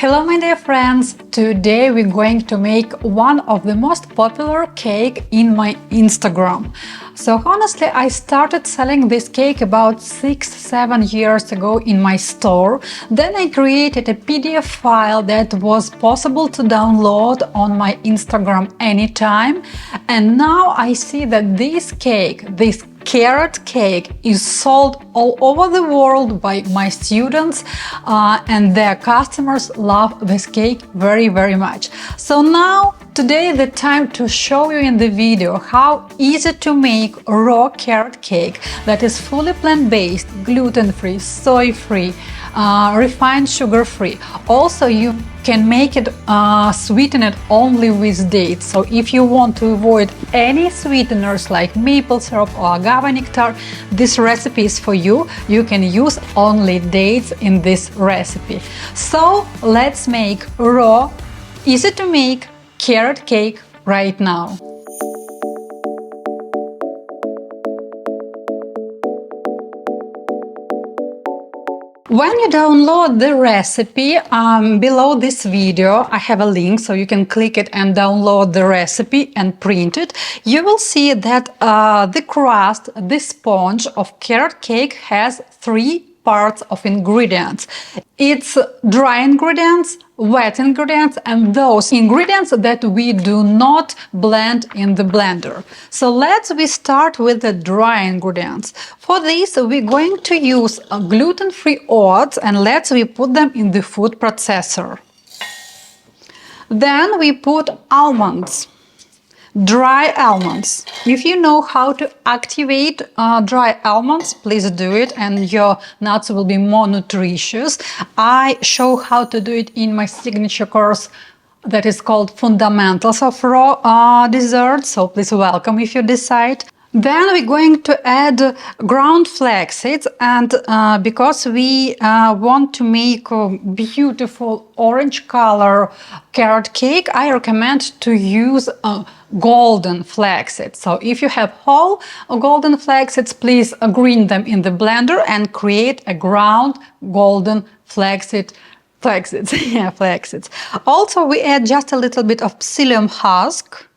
Hello my dear friends! Today we're going to make one of the most popular cake in my Instagram. So honestly, I started selling this cake about 6-7 years ago in my store. Then I created a PDF file that was possible to download on my Instagram anytime. And now I see that this carrot cake is sold all over the world by my students and their customers love this cake very much. So now today the time to show you in the video how easy to make raw carrot cake that is fully plant-based, gluten-free, soy-free, refined sugar-free. Also you can make it sweetened only with dates. So if you want to avoid any sweeteners like maple syrup or agave nectar, this recipe is for you. You can use only dates in this recipe. So let's make raw, easy to make carrot cake right now. When you download the recipe, below this video I have a link so you can click it and download the recipe and print it. You will see that the crust, the sponge of carrot cake has 3 parts of ingredients. It's dry ingredients, wet ingredients, and those ingredients that we do not blend in the blender. So we start with the dry ingredients. For this we're going to use gluten-free oats and we put them in the food processor. Then we put almonds. Dry almonds. If you know how to activate dry almonds, please do it and your nuts will be more nutritious. I show how to do it in my signature course that is called Fundamentals of Raw Desserts, so please welcome if you decide. Then we're going to add ground flax seeds, and because we want to make a beautiful orange color carrot cake, I recommend to use golden flax seeds. So if you have whole golden flax seeds, please green them in the blender and create a ground golden flax seeds. Yeah, flax seeds. Also, we add just a little bit of psyllium husk.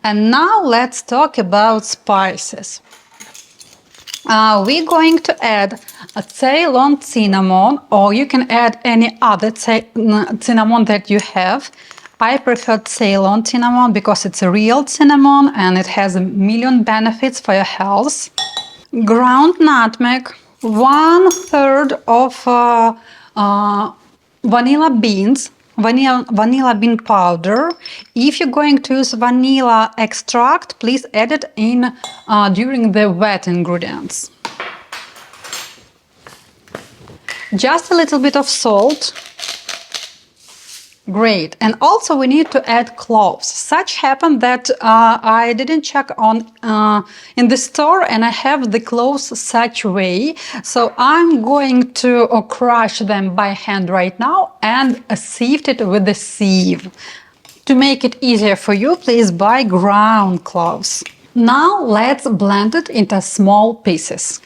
And now let's talk about spices. We're going to add a Ceylon cinnamon, or you can add any other cinnamon that you have. I prefer Ceylon cinnamon because it's a real cinnamon and it has a million benefits for your health. Ground nutmeg, 1/3 of vanilla beans. Vanilla bean powder. If you're going to use vanilla extract, please add it in during the wet ingredients. Just a little bit of salt. Great. And also we need to add cloves. Such happened that I didn't check on in the store and I have the cloves such way. So I'm going to crush them by hand right now and sift it with a sieve. To make it easier for you, please buy ground cloves. Now let's blend it into small pieces.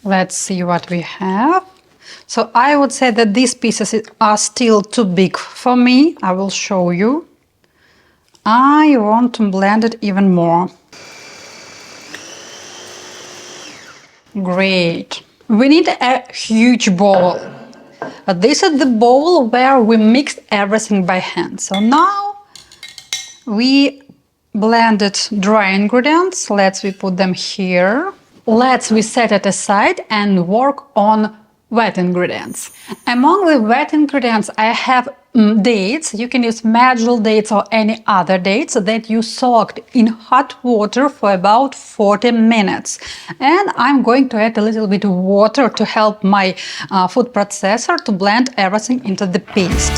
Let's see what we have. So I would say that these pieces are still too big for me. I will show you. I want to blend it even more. Great. We need a huge bowl. This is the bowl where we mix everything by hand. So now we blended dry ingredients. We put them here. We set it aside and work on wet ingredients. Among the wet ingredients I have dates. You can use medjool dates or any other dates that you soaked in hot water for about 40 minutes. And I'm going to add a little bit of water to help my food processor to blend everything into the paste.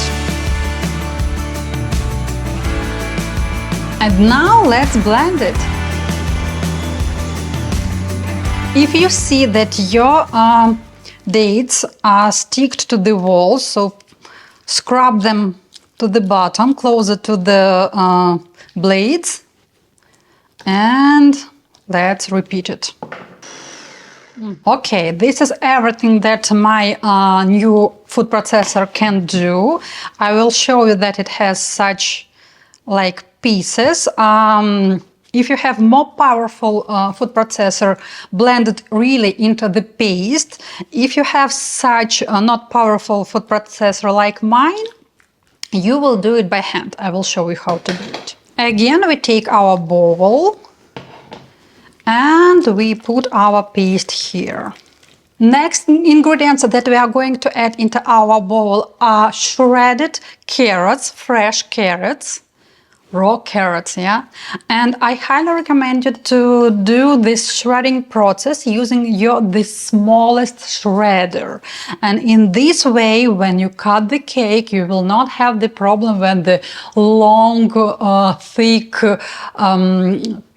And now let's blend it. If you see that your dates are sticked to the wall, so scrub them to the bottom, closer to the blades, and let's repeat it. Okay, this is everything that my new food processor can do. I will show you that it has such like pieces. If you have more powerful food processor, blend it really into the paste. If you have such not powerful food processor like mine, you will do it by hand. I will show you how to do it. Again, we take our bowl and we put our paste here. Next ingredients that we are going to add into our bowl are shredded carrots, fresh carrots, raw carrots, yeah. And I highly recommend you to do this shredding process using the smallest shredder. And in this way, when you cut the cake, you will not have the problem when the long, thick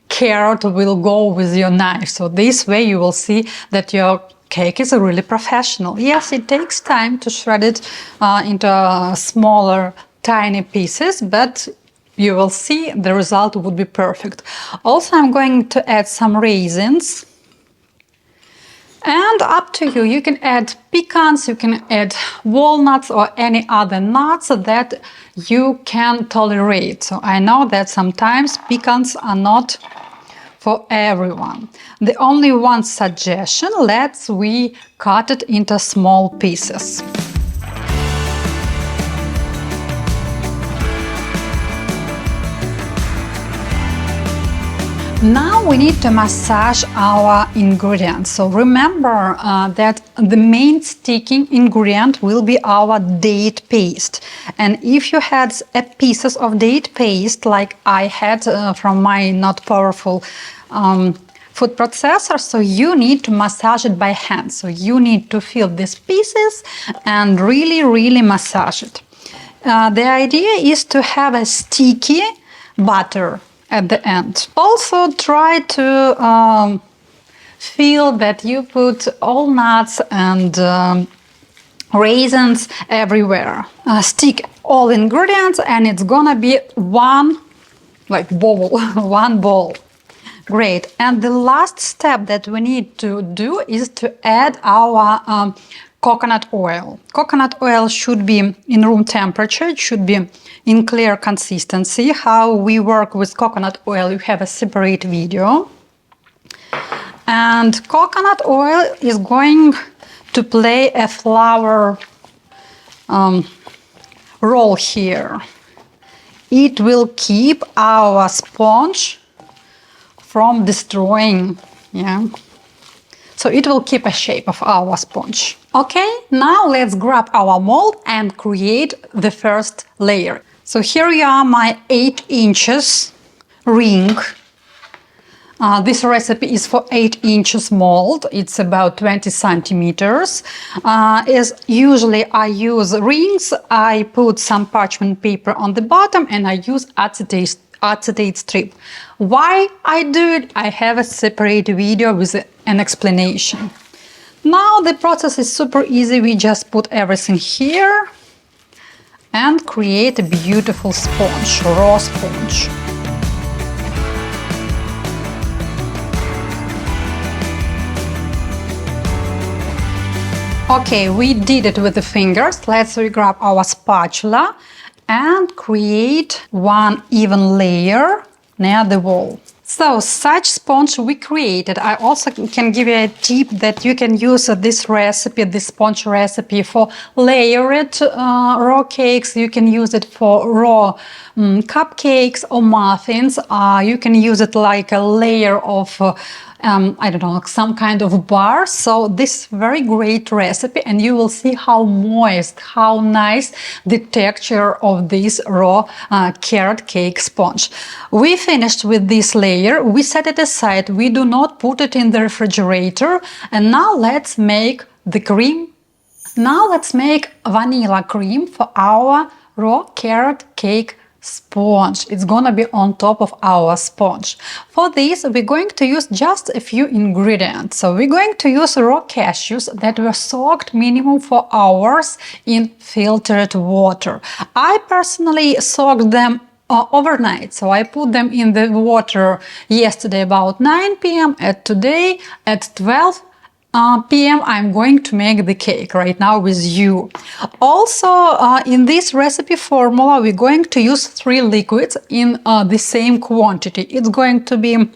carrot will go with your knife. So this way you will see that your cake is really professional. Yes, it takes time to shred it into smaller, tiny pieces, but you will see the result would be perfect. Also, I'm going to add some raisins. And up to you, you can add pecans, you can add walnuts or any other nuts that you can tolerate. So I know that sometimes pecans are not for everyone. The only one suggestion, we cut it into small pieces. Now we need to massage our ingredients. So remember that the main sticking ingredient will be our date paste. And if you had pieces of date paste like I had from my not powerful food processor, so you need to massage it by hand. So you need to feel these pieces and really massage it. The idea is to have a sticky butter at the end. Also try to feel that you put all nuts and raisins everywhere. Stick all ingredients and it's gonna be one bowl, one bowl. Great. And the last step that we need to do is to add our coconut oil. Coconut oil should be in room temperature. It should be in clear consistency. How we work with coconut oil, you have a separate video. And coconut oil is going to play a flour role here. It will keep our sponge from destroying, yeah. So it will keep a shape of our sponge. Okay, now let's grab our mold and create the first layer. So here you are my 8 inches ring. This recipe is for 8 inches mold. It's about 20 centimeters. As usually I use rings, I put some parchment paper on the bottom and I use acetate strip. Why I do it? I have a separate video with an explanation. Now the process is super easy. We just put everything here and create a beautiful sponge, raw sponge. Okay, we did it with the fingers. Let's grab our spatula and create one even layer near the wall. So such sponge we created. I also can give you a tip that you can use this recipe, this sponge recipe, for layered raw cakes. You can use it for raw cupcakes or muffins. You can use it like a layer of I don't know, some kind of bar. So this is very great recipe and you will see how moist, how nice the texture of this raw carrot cake sponge. We finished with this layer. We set it aside. We do not put it in the refrigerator. And now let's make the cream. Now let's make vanilla cream for our raw carrot cake sponge. It's gonna be on top of our sponge. For this, we're going to use just a few ingredients. So we're going to use raw cashews that were soaked minimum 4 hours in filtered water. I personally soaked them overnight. So I put them in the water yesterday about 9 p.m. and today at 12 p.m. I'm going to make the cake right now with you. Also, in this recipe formula, we're going to use 3 liquids in the same quantity. It's going to be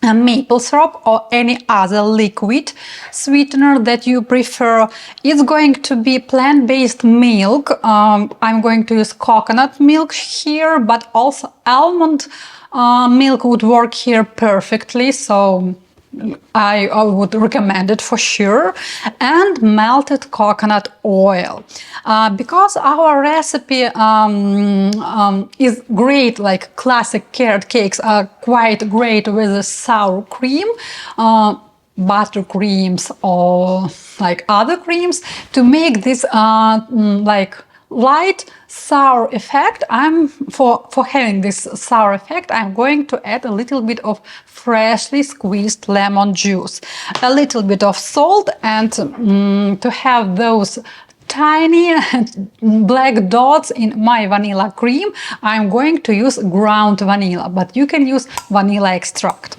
a maple syrup or any other liquid sweetener that you prefer. It's going to be plant-based milk. I'm going to use coconut milk here, but also almond milk would work here perfectly, so I would recommend it for sure. And melted coconut oil. Because our recipe is great, like classic carrot cakes are quite great with a sour cream, buttercreams or like other creams. To make this like light sour effect, for having this sour effect, I'm going to add a little bit of freshly squeezed lemon juice, a little bit of salt, and to have those tiny black dots in my vanilla cream, I'm going to use ground vanilla, but you can use vanilla extract.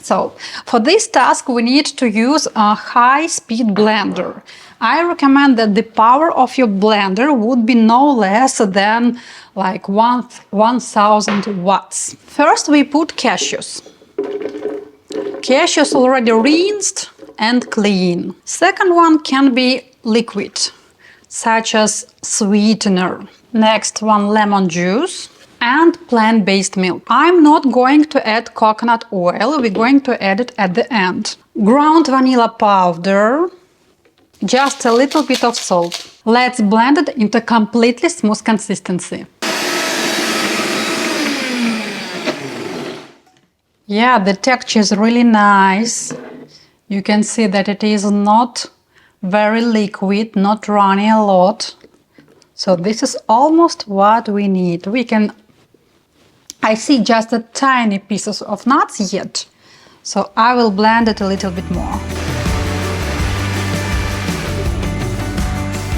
So for this task we need to use a high-speed blender. I recommend that the power of your blender would be no less than like 1000 watts. First we put cashews. Cashews already rinsed and clean. Second one can be liquid, such as sweetener. Next one, lemon juice and plant-based milk. I'm not going to add coconut oil, we're going to add it at the end. Ground vanilla powder, just a little bit of salt. Let's blend it into completely smooth consistency. Yeah, the texture is really nice. You can see that it is not very liquid, not running a lot. So this is almost what we need. I see just a tiny pieces of nuts yet, so I will blend it a little bit more.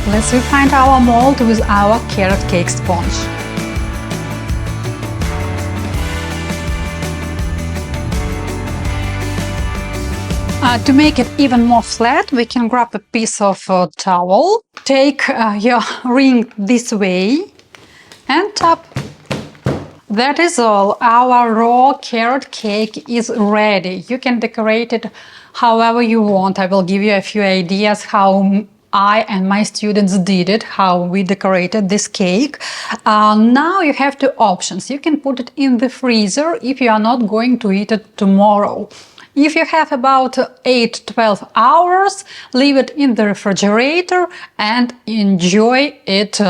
Let's refine our mold with our carrot cake sponge. To make it even more flat, we can grab a piece of towel, take your ring this way and tap. That is all. Our raw carrot cake is ready. You can decorate it however you want. I will give you a few ideas how I and my students did it, how we decorated this cake. Now you have 2 options. You can put it in the freezer if you are not going to eat it tomorrow. If you have about 8-12 hours, leave it in the refrigerator and enjoy it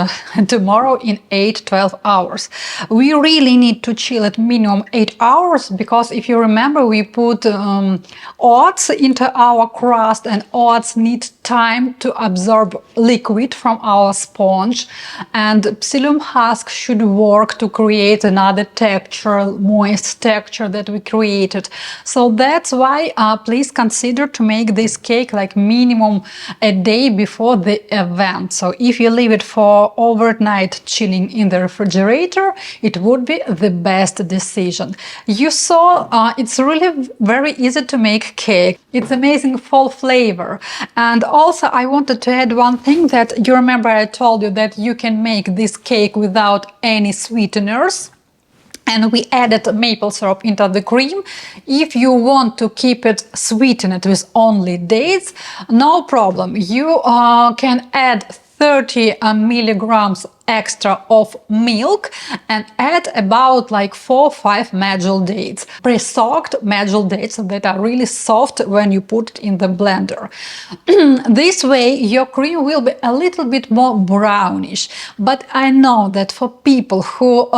tomorrow in 8-12 hours. We really need to chill it minimum 8 hours, because if you remember, we put oats into our crust, and oats need time to absorb liquid from our sponge, and psyllium husk should work to create another texture, moist texture that we created. So that's why please consider to make this cake like minimum a day before the event. So if you leave it for overnight chilling in the refrigerator, it would be the best decision. You saw it's really very easy to make cake. It's amazing fall flavor. And also I wanted to add one thing, that you remember I told you that you can make this cake without any sweeteners. And we added maple syrup into the cream. If you want to keep it sweetened with only dates, no problem. You can add 30 milligrams extra of milk and add about like 4-5 medjool dates, pre-soaked medjool dates that are really soft when you put it in the blender. This way your cream will be a little bit more brownish, but I know that for people who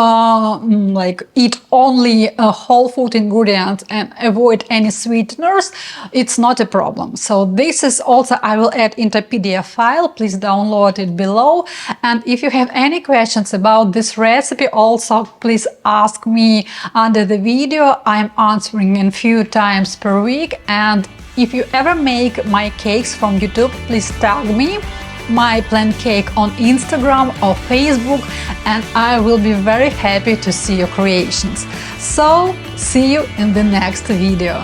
like eat only whole food ingredients and avoid any sweeteners, it's not a problem. So this is also, I will add into PDF file, please download it below. And if you have any questions about this recipe, also please ask me under the video. I'm answering in few times per week. And if you ever make my cakes from YouTube, please tag me, my plant cake, on Instagram or Facebook, and I will be very happy to see your creations. So see you in the next video.